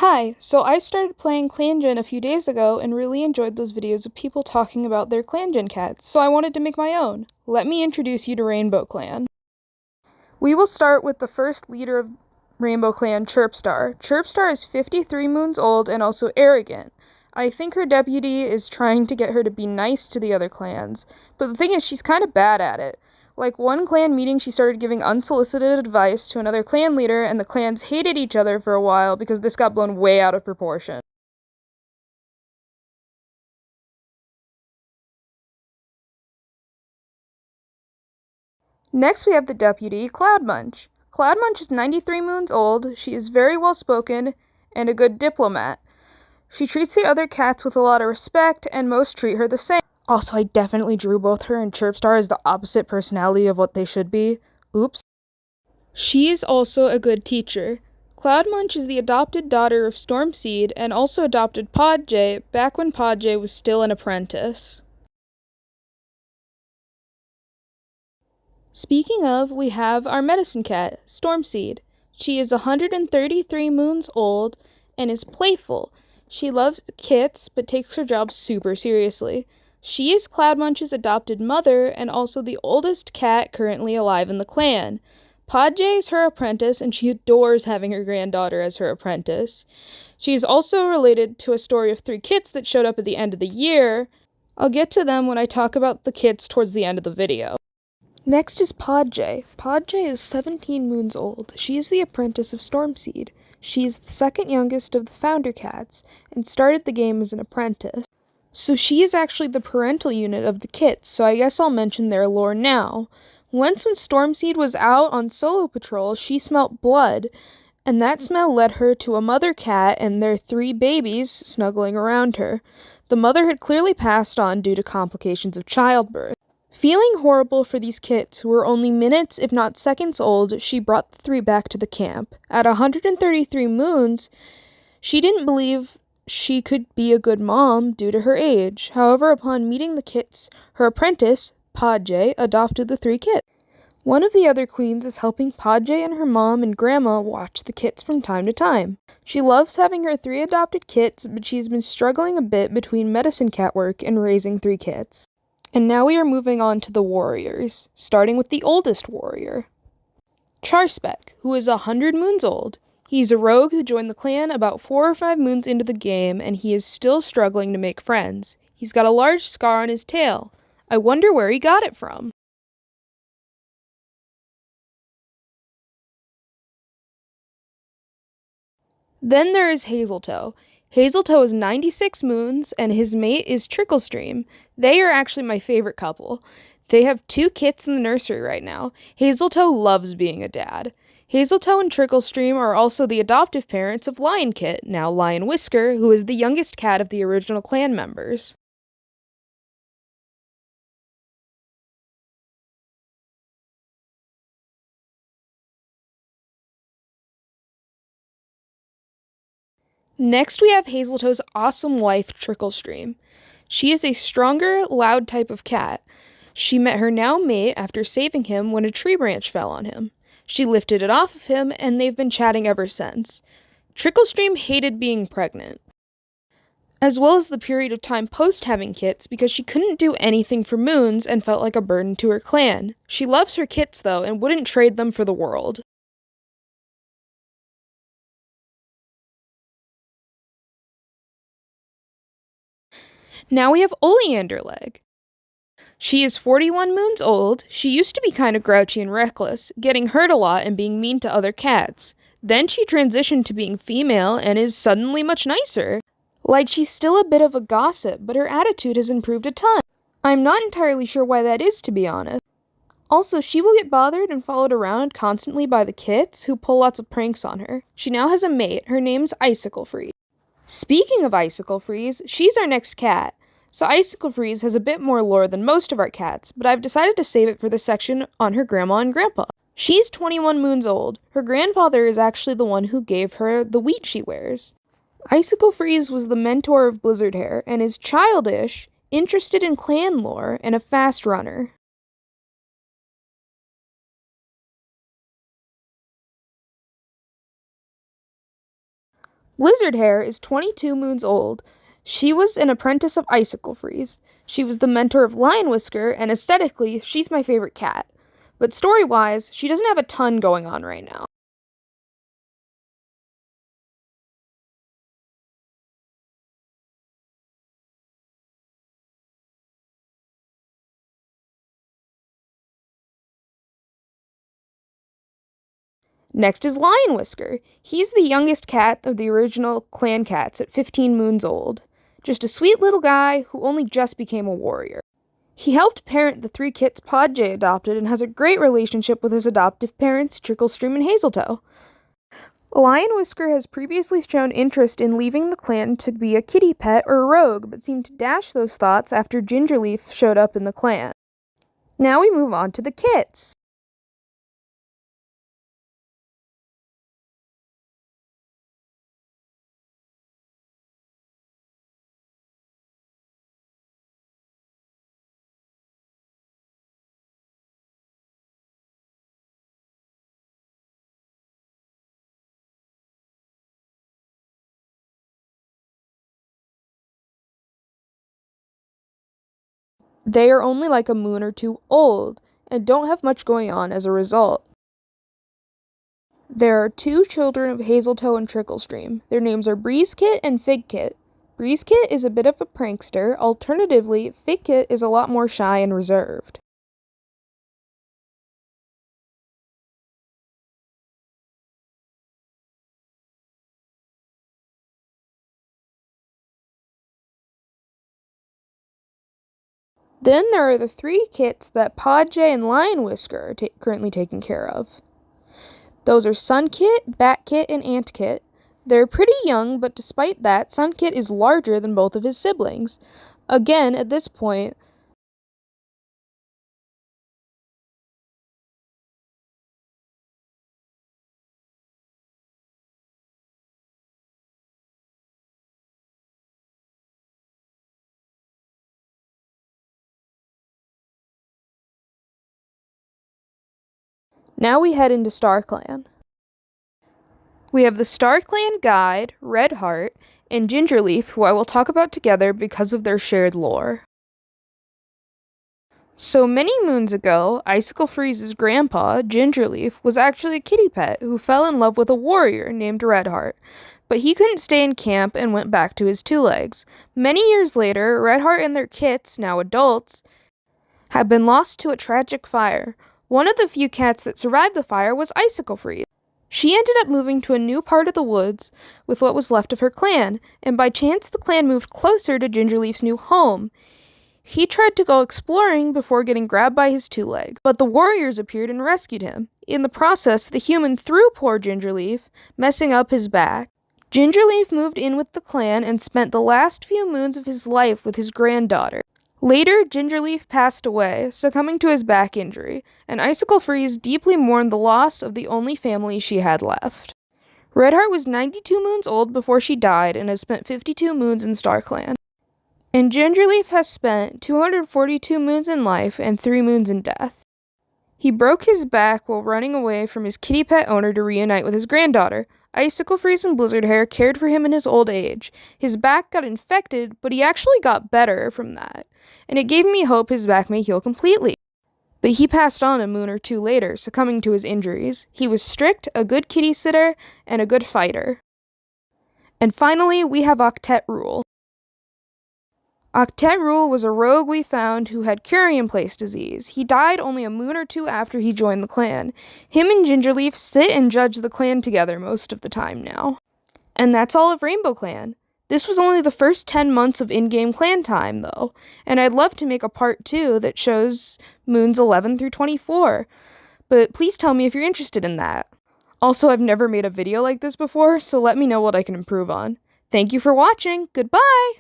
Hi, so I started playing ClanGen a few days ago and really enjoyed those videos of people talking about their ClanGen cats, so I wanted to make my own. Let me introduce you to Rainbow Clan. We will start with the first leader of Rainbow Clan, Chirpstar. Chirpstar is 53 moons old and also arrogant. I think her deputy is trying to get her to be nice to the other clans, but the thing is, she's kind of bad at it. Like one clan meeting, she started giving unsolicited advice to another clan leader, and the clans hated each other for a while because this got blown way out of proportion. Next, we have the deputy, Cloudmunch. Cloudmunch is 93 moons old. She is very well spoken and a good diplomat. She treats the other cats with a lot of respect, and most treat her the same. Also, I definitely drew both her and Chirpstar as the opposite personality of what they should be. Oops. She is also a good teacher. Cloudmunch is the adopted daughter of Stormseed and also adopted Podjay back when Podjay was still an apprentice. Speaking of, we have our medicine cat, Stormseed. She is 133 moons old and is playful. She loves kits but takes her job super seriously. She is Cloudmunch's adopted mother and also the oldest cat currently alive in the clan. Podjay is her apprentice and she adores having her granddaughter as her apprentice. She is also related to a story of 3 kits that showed up at the end of the year. I'll get to them when I talk about the kits towards the end of the video. Next is Podjay. Podjay is 17 moons old. She is the apprentice of Stormseed. She is the second youngest of the founder cats and started the game as an apprentice. So she is actually the parental unit of the kits, so I guess I'll mention their lore now. Once when Stormseed was out on solo patrol, she smelt blood, and that smell led her to a mother cat and their 3 babies snuggling around her. The mother had clearly passed on due to complications of childbirth. Feeling horrible for these kits, who were only minutes, if not seconds old, she brought the 3 back to the camp. At 133 moons, she didn't believe she could be a good mom due to her age. However, upon meeting the kits, her apprentice, Podjay, adopted the 3 kits. One of the other queens is helping Podjay and her mom and grandma watch the kits from time to time. She loves having her 3 adopted kits, but she's been struggling a bit between medicine cat work and raising 3 kits. And now we are moving on to the warriors, starting with the oldest warrior, Charspec, who is 100 moons old. He's a rogue who joined the clan about 4 or 5 moons into the game, and he is still struggling to make friends. He's got a large scar on his tail. I wonder where he got it from. Then there is Hazeltoe. Hazeltoe is 96 moons, and his mate is Tricklestream. They are actually my favorite couple. They have 2 kits in the nursery right now. Hazeltoe loves being a dad. Hazeltoe and Tricklestream are also the adoptive parents of Lion Kit, now Lion Whisker, who is the youngest cat of the original clan members. Next, we have Hazeltoe's awesome wife, Tricklestream. She is a stronger, loud type of cat. She met her now mate after saving him when a tree branch fell on him. She lifted it off of him, and they've been chatting ever since. Tricklestream hated being pregnant, as well as the period of time post having kits because she couldn't do anything for moons and felt like a burden to her clan. She loves her kits though and wouldn't trade them for the world. Now we have Oleanderleg. She is 41 moons old. She used to be kind of grouchy and reckless, getting hurt a lot and being mean to other cats. Then she transitioned to being female and is suddenly much nicer. Like she's still a bit of a gossip, but her attitude has improved a ton. I'm not entirely sure why that is, to be honest. Also, she will get bothered and followed around constantly by the kits, who pull lots of pranks on her. She now has a mate. Her name's Icicle Freeze. Speaking of Icicle Freeze, she's our next cat. So Icicle Freeze has a bit more lore than most of our cats, but I've decided to save it for the section on her grandma and grandpa. She's 21 moons old. Her grandfather is actually the one who gave her the wheat she wears. Icicle Freeze was the mentor of Blizzardhair and is childish, interested in clan lore, and a fast runner. Blizzardhair is 22 moons old. She was an apprentice of Icicle Freeze. She was the mentor of Lion Whisker, and aesthetically, she's my favorite cat. But story-wise, she doesn't have a ton going on right now. Next is Lion Whisker. He's the youngest cat of the original clan cats at 15 moons old. Just a sweet little guy who only just became a warrior. He helped parent the 3 kits Podjay adopted and has a great relationship with his adoptive parents, Tricklestream and Hazeltoe. Lion Whisker has previously shown interest in leaving the clan to be a kitty pet or rogue, but seemed to dash those thoughts after Gingerleaf showed up in the clan. Now we move on to the kits. They are only like a moon or 2 old, and don't have much going on as a result. There are 2 children of Hazeltoe and Tricklestream. Their names are Breezekit and Figkit. Breezekit is a bit of a prankster, alternatively, Figkit is a lot more shy and reserved. Then there are the 3 kits that Podjay and Lion Whisker are currently taking care of. Those are Sunkit, Batkit, and Antkit. They're pretty young, but despite that, Sunkit is larger than both of his siblings. Again, at this point, now we head into StarClan. We have the StarClan Guide, Redheart, and Gingerleaf, who I will talk about together because of their shared lore. So many moons ago, Icicle Freeze's grandpa, Gingerleaf, was actually a kitty pet who fell in love with a warrior named Redheart. But he couldn't stay in camp and went back to his 2 legs. Many years later, Redheart and their kits, now adults, had been lost to a tragic fire. One of the few cats that survived the fire was Icicle Freeze. She ended up moving to a new part of the woods with what was left of her clan, and by chance the clan moved closer to Gingerleaf's new home. He tried to go exploring before getting grabbed by his 2 legs, but the warriors appeared and rescued him. In the process, the human threw poor Gingerleaf, messing up his back. Gingerleaf moved in with the clan and spent the last few moons of his life with his granddaughter. Later, Gingerleaf passed away, succumbing to his back injury, and Icicle Freeze deeply mourned the loss of the only family she had left. Redheart was 92 moons old before she died and has spent 52 moons in StarClan. And Gingerleaf has spent 242 moons in life and 3 moons in death. He broke his back while running away from his kitty pet owner to reunite with his granddaughter. Icicle Freeze and Blizzardhair cared for him in his old age. His back got infected, but he actually got better from that, and it gave me hope his back may heal completely. But he passed on a moon or 2 later, succumbing to his injuries. He was strict, a good kitty sitter, and a good fighter. And finally, we have Octet Rule. Octet Rule was a rogue we found who had Curian Place disease. He died only a moon or 2 after he joined the clan. Him and Gingerleaf sit and judge the clan together most of the time now. And that's all of Rainbow Clan. This was only the first 10 months of in-game clan time, though, and I'd love to make a part 2 that shows moons 11 through 24, but please tell me if you're interested in that. Also, I've never made a video like this before, so let me know what I can improve on. Thank you for watching. Goodbye!